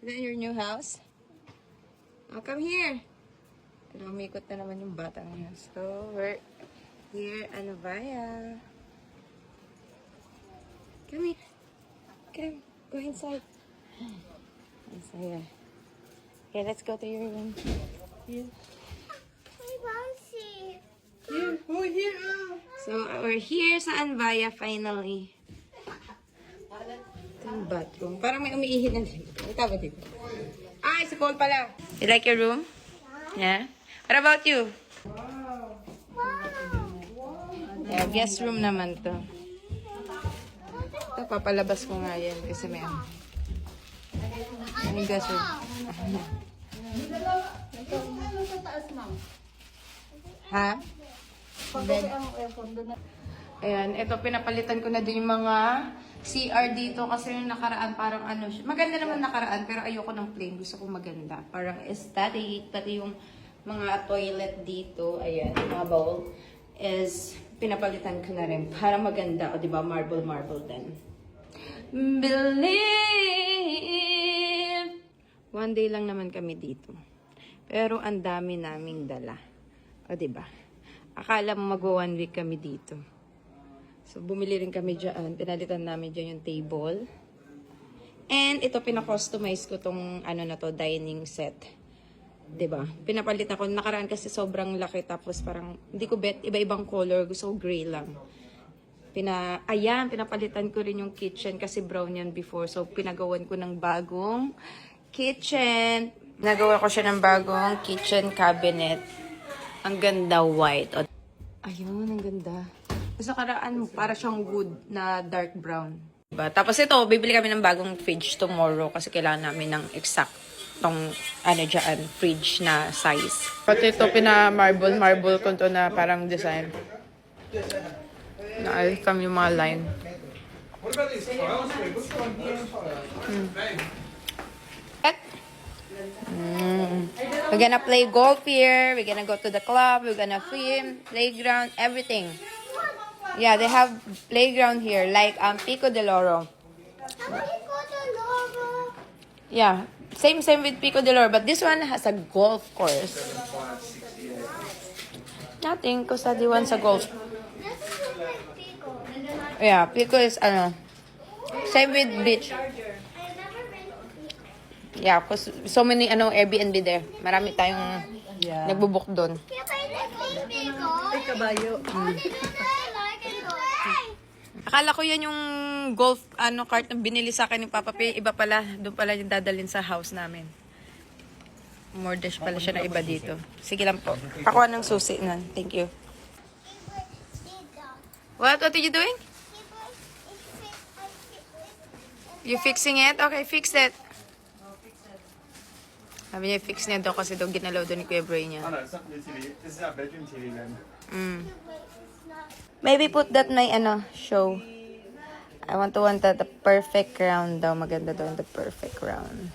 Is that your new house? Oh, come here. Pero umikot na naman yung batang yan. So, we're here, Anavaya. Come here. Come. Go inside. Inside. Okay, let's go to your room. Here. Here. Oh, here. So, we're here sa Anvaya finally. Ito yung bathroom. Parang may umiihi na dito. Ito ba dito? Ay, si Paul pala. You like your room? Yeah? What about you? Yeah, guest room naman to. Ito, papalabas ko nga yan kasi may yung guest room. Ha? Ayan, ito pinapalitan ko na din yung mga CR dito kasi yung nakaraan parang ano siya. Maganda naman nakaraan pero ayoko ng plain. Gusto ko maganda. Parang aesthetic. Pati yung mga toilet dito, ayan, mga bowl, is pinapalitan ko na rin para maganda. O diba, marble din. Believe! One day lang naman kami dito. Pero ang dami naming dala. O diba? Akala mo mag-1 week kami dito. So, bumili rin kami dyan. Pinalitan namin dyan yung table. And ito, pina-customize ko tong ano na to, dining set. 'Di ba? Pinapalitan ko. Nakaraan kasi sobrang laki. Tapos parang, hindi ko bet, iba-ibang color. Gusto ko gray lang. Ayan, pinapalitan ko rin yung kitchen kasi brown yan before. So, pinagawan ko ng bagong kitchen. Nagawa ko siya ng bagong kitchen cabinet. Ang ganda, white. Ayun, ang ganda. Sa karaan, para siyang wood na dark brown. Diba? Tapos ito, bibili kami ng bagong fridge tomorrow kasi kailangan namin ng exact tong ano dyan, fridge na size. Pati ito, marble ko to na parang design. Naalis kami yung mga line. We're gonna play golf here. We're gonna go to the club. We're gonna swim, playground, everything. Yeah, they have playground here, like Pico de Loro. Yeah, same with Pico de Loro, but this one has a golf course. Nothing, because the one sa golf. Yeah, Pico is ano. Same with beach. Yeah, because so many Airbnb there. Marami tayong nagbubuk doon. Ay, kabayo. Akala ko yan yung golf cart na binili sa akin ni Papa P. Iba pala. Doon pala yung dadalhin sa house namin. More dish pala siya na iba dito. Sige lang po. Pakuha ng susi na. Thank you. What are you doing? You fixing it? Okay, fix it. Sabi niya, fix niya daw kasi daw ginalaw doon ni Kuya Bray niya. Maybe put that my show. I want the perfect round daw. Maganda daw the perfect round.